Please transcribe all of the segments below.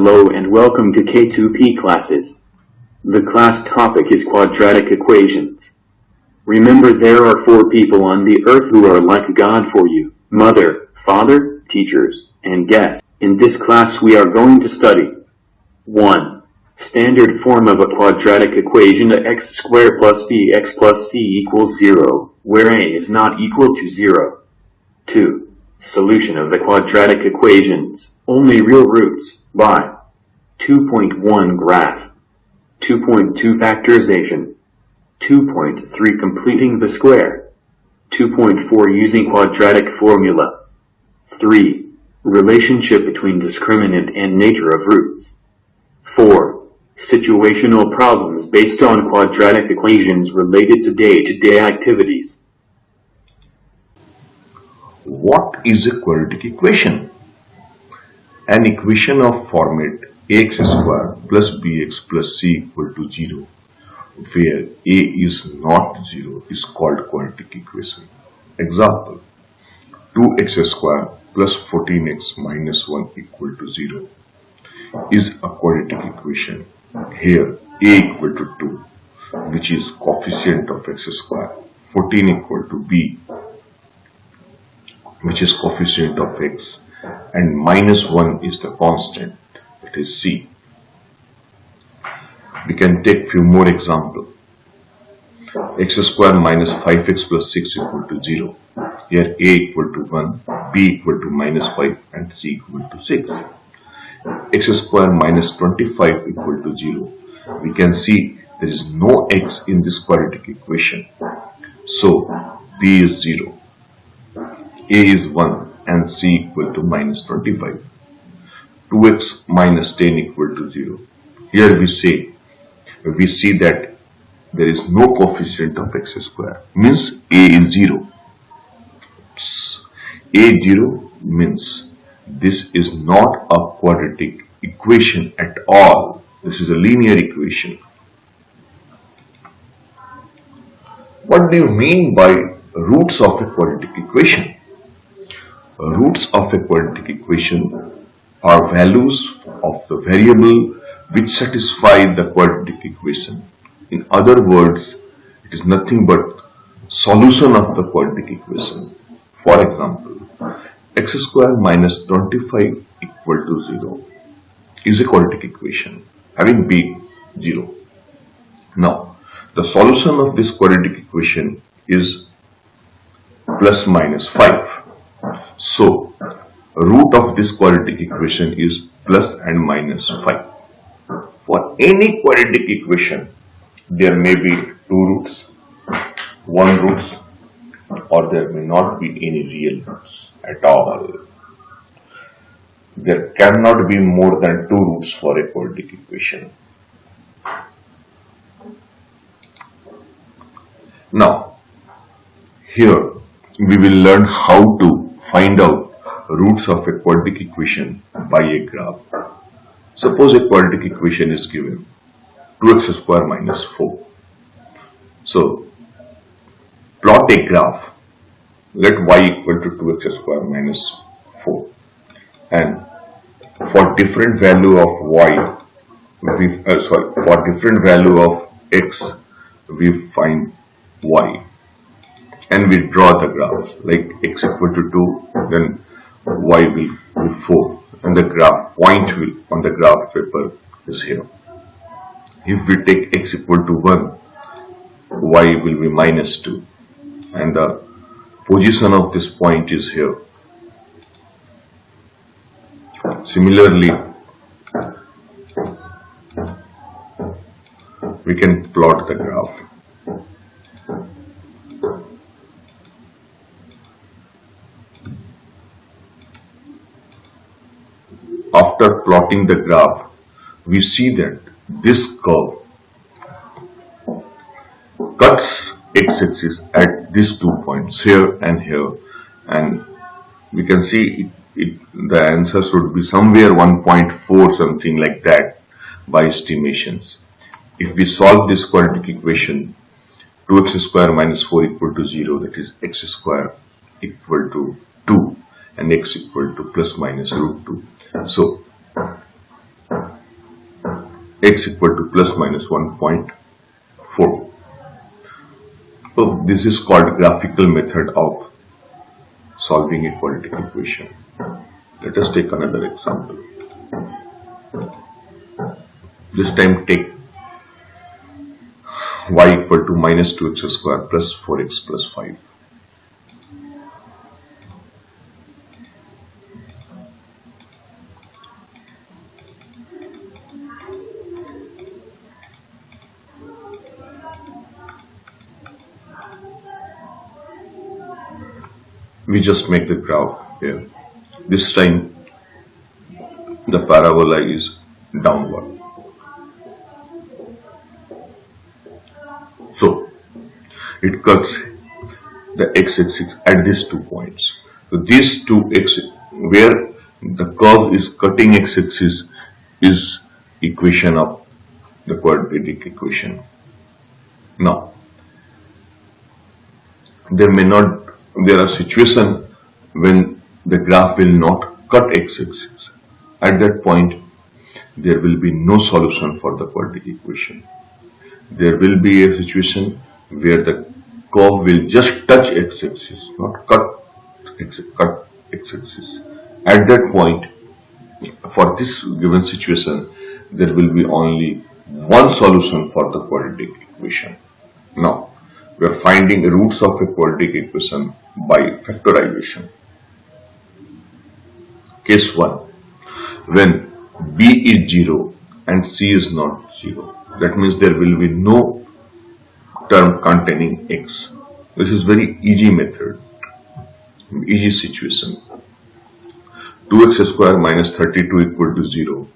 Hello and welcome to K2P classes. The class topic is quadratic equations. Remember, there are 4 people on the earth who are like God for you: mother, father, teachers, and guests. In this class we are going to study 1. Standard form of a quadratic equation: x squared plus bx plus c equals 0, where a is not equal to 0. 2. Solution of the quadratic equations: only real roots, by 2.1 graph, 2.2 factorization, 2.3 completing the square, 2.4 using quadratic formula, 3. Relationship between discriminant and nature of roots, 4. Situational problems based on quadratic equations related to day-to-day activities. What is a quadratic equation? An equation of format ax square plus bx plus c equal to 0, where a is not 0, is called quadratic equation. Example: 2x square plus 14x minus 1 equal to 0 is a quadratic equation. Here a equal to 2, which is coefficient of x square, 14 equal to b, which is coefficient of x, and minus 1 is the constant, that is c. We can take few more examples. X square minus 5x plus 6 equal to 0. Here a equal to 1, b equal to minus 5, and c equal to 6. X square minus 25 equal to 0. We can see there is no x in this quadratic equation, so b is 0. A is 1 and c equal to minus 25. 2x minus 10 equal to 0. Here we see that there is no coefficient of x square, means a is 0. A 0 means this is not a quadratic equation at all. This is a linear equation. What do you mean by roots of a quadratic equation? Roots of a quadratic equation are values of the variable which satisfy the quadratic equation. In other words, it is nothing but solution of the quadratic equation. For example, x square minus 25 equal to 0 is a quadratic equation having b 0. Now, the solution of this quadratic equation is plus minus 5. So, root of this quadratic equation is plus and minus 5. For any quadratic equation, there may be 2 roots, 1 roots, or there may not be any real roots at all. There cannot be more than 2 roots for a quadratic equation. Now, here we will learn how to find out roots of a quadratic equation by a graph. Suppose a quadratic equation is given 2x square minus 4. So, plot a graph. Let y equal to 2x square minus 4. And for different value of y, for different value of x, we find y. And we draw the graph, like x equal to 2, then y will be 4, and the graph point on the graph paper is here. If we take x equal to 1, y will be minus 2, and the position of this point is here. Similarly, we can plot the graph. After plotting the graph, we see that this curve cuts x-axis at these 2 points, here and here, and we can see the answer should be somewhere 1.4, something like that, by estimations. If we solve this quadratic equation, 2x square minus 4 equal to 0, that is x square equal to 2, and x equal to plus minus root 2. So, x equal to plus minus 1.4. So this is called graphical method of solving a quadratic equation. Let us take another example. This time take y equal to minus 2x square plus 4x plus 5. We just make the graph here. This time the parabola is downward. So it cuts the x-axis at these 2 points. So these two x where the curve is cutting x-axis is equation of the quadratic equation. Now there are situations when the graph will not cut x-axis. At that point there will be no solution for the quadratic equation. There will be a situation where the curve will just touch x-axis, not cut x-axis. At that point, for this given situation, there will be only one solution for the quadratic equation. Now, we are finding the roots of a quadratic equation by factorization. Case 1. When b is 0 and c is not 0. That means there will be no term containing x. This is very easy method, easy situation. 2x square minus 32 equal to 0.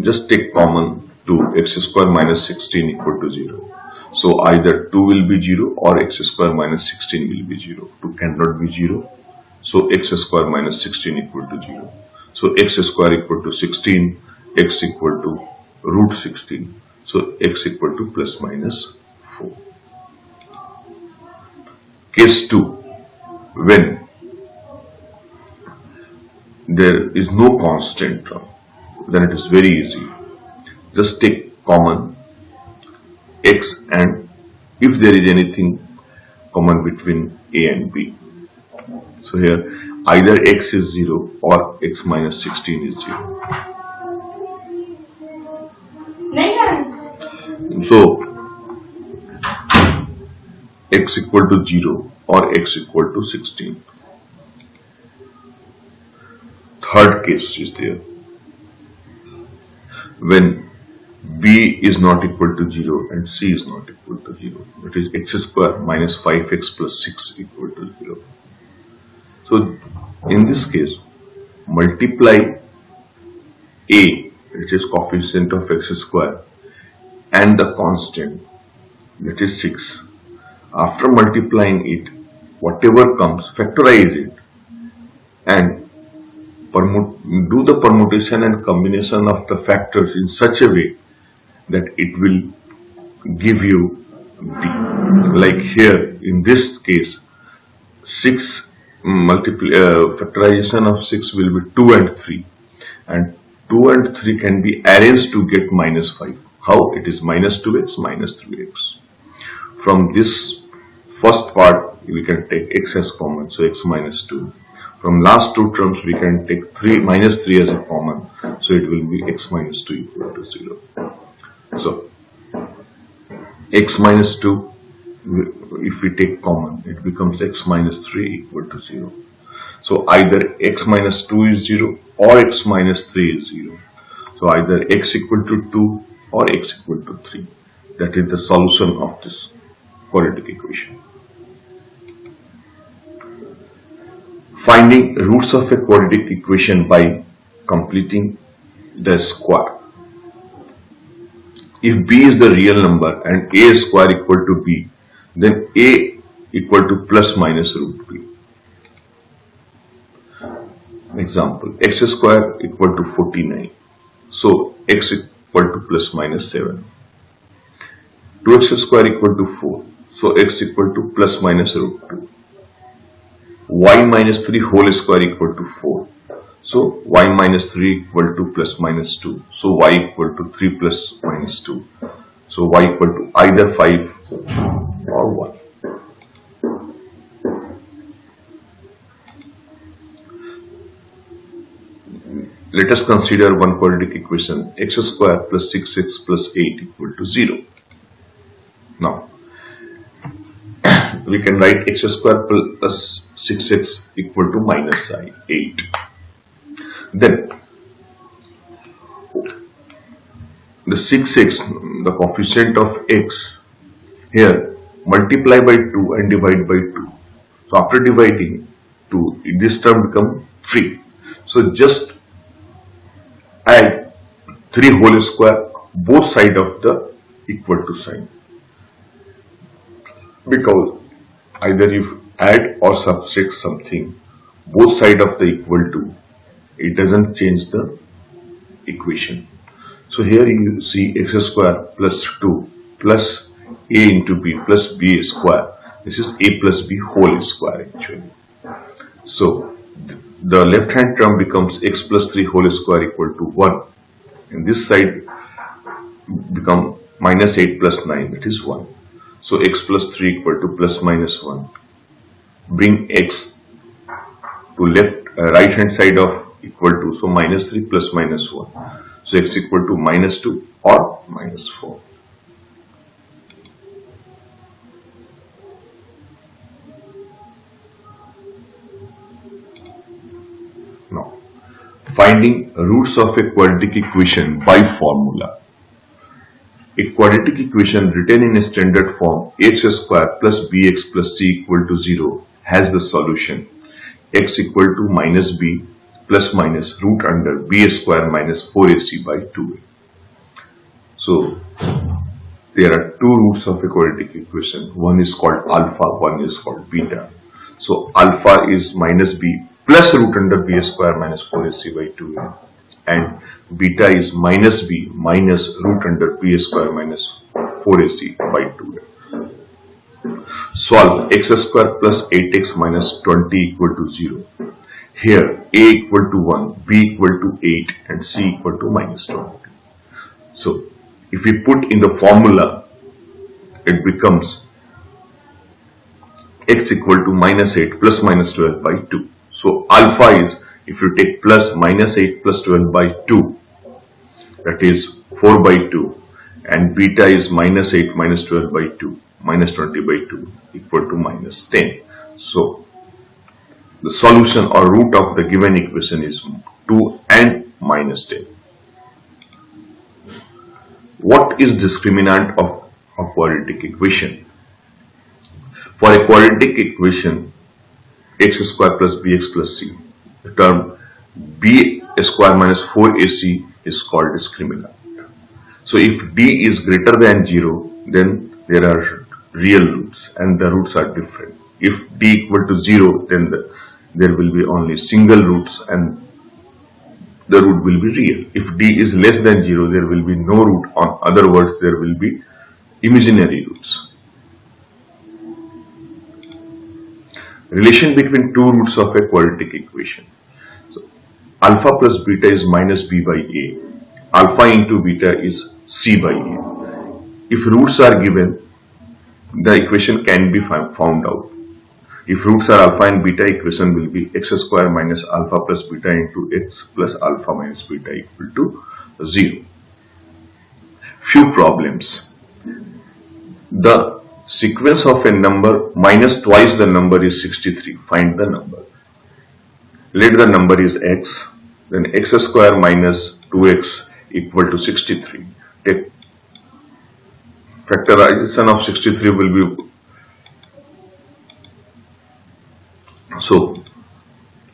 Just take common to x square minus 16 equal to 0. So either 2 will be 0 or x square minus 16 will be 0. 2 cannot be 0. So x square minus 16 equal to 0. So x square equal to 16, x equal to root 16. So x equal to plus minus 4. Case 2. When there is no constant term, then it is very easy. Just take common x, and if there is anything common between a and b. So here either x is 0 or x minus 16 is 0. So x equal to 0 or x equal to 16. Third case is there. When b is not equal to 0 and c is not equal to 0. That is x square minus 5x plus 6 equal to 0. So in this case, multiply a, which is coefficient of x square, and the constant, that is 6. After multiplying it, whatever comes, factorize it and do the permutation and combination of the factors in such a way that it will give you like here in this case 6 factorization of 6 will be 2 and 3, and 2 and 3 can be arranged to get minus 5. How? It is minus 2x minus 3x. From this first part we can take x as common, so x minus 2. From last two terms we can take minus 3 as a common, so it will be x minus 2 equal to 0. So x minus 2, if we take common, it becomes x minus 3 equal to 0. So either x minus 2 is 0 or x minus 3 is 0. So either x equal to 2 or x equal to 3. That is the solution of this quadratic equation. Finding roots of a quadratic equation by completing the square. If b is the real number and a square equal to b, then a equal to plus minus root b. Example, x square equal to 49. So x equal to plus minus 7. 2x square equal to 4. So x equal to plus minus root 2. Y minus 3 whole square equal to 4. So y minus 3 equal to plus minus 2. So y equal to 3 plus minus 2. So y equal to either 5 or 1. Let us consider one quadratic equation, x square plus 6x plus 8 equal to 0. Now, we can write x square plus 6x equal to minus 8. Then, the 6x, the coefficient of x, here multiply by 2 and divide by 2. So, after dividing 2, this term becomes free. So, just add 3 whole square both sides of the equal to sign, because either you add or subtract something both sides of the equal to, it doesn't change the equation. So here you see x square plus 2 plus a into b plus b square. This is a plus b whole square actually. So the left hand term becomes x plus 3 whole square equal to 1, and this side become minus 8 plus 9, that is 1. So x plus 3 equal to plus minus 1. Bring x to right hand side of equal to, so minus 3 plus minus 1. So x equal to minus 2 or minus 4. Now, finding roots of a quadratic equation by formula. A quadratic equation written in a standard form x square plus bx plus c equal to 0 has the solution x equal to minus b plus minus root under b square minus 4ac by 2a. So there are two roots of a quadratic equation. One is called alpha, one is called beta. So alpha is minus b plus root under b square minus 4ac by 2a, and beta is minus b minus root under b square minus 4ac by 2a. Solve x square plus 8x minus 20 equal to 0. Here a equal to 1, b equal to 8 and c equal to minus 20. So if we put in the formula, it becomes x equal to minus 8 plus minus 12 by 2. So alpha is, if you take plus minus 8 plus 12 by 2, that is 4 by 2, and beta is minus 8 minus 12 by 2, minus 20 by 2 equal to minus 10. So the solution or root of the given equation is 2 and minus 10. What is discriminant of a quadratic equation? For a quadratic equation, x square plus bx plus c, the term b square minus 4ac is called discriminant. So if d is greater than 0, then there are real roots and the roots are different. If d equal to 0, then there will be only single roots and the root will be real. If d is less than 0, there will be no root. On other words, there will be imaginary roots. Relation between two roots of a quadratic equation. So, alpha plus beta is minus b by a. Alpha into beta is c by a. If roots are given, the equation can be found out. If roots are alpha and beta, equation will be x square minus alpha plus beta into x plus alpha minus beta equal to 0. Few problems. The sequence of a number minus twice the number is 63. Find the number. Let the number is x, then x square minus 2x equal to 63. Take factorization of 63 will be, so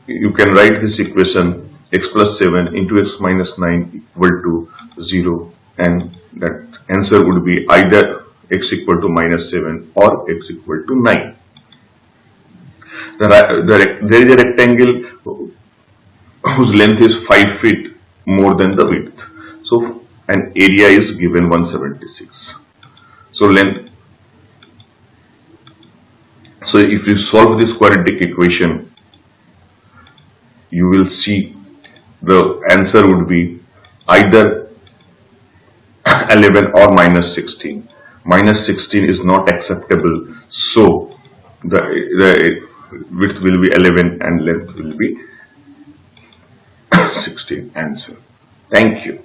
you can write this equation x plus 7 into x minus 9 equal to 0, and that answer would be either x equal to minus 7 or x equal to 9. There is a rectangle whose length is 5 feet more than the width. So an area is given 176. So length. So if you solve this quadratic equation, you will see the answer would be either 11 or minus 16. Minus 16 is not acceptable, so the width will be 11 and length will be 16. Answer. Thank you.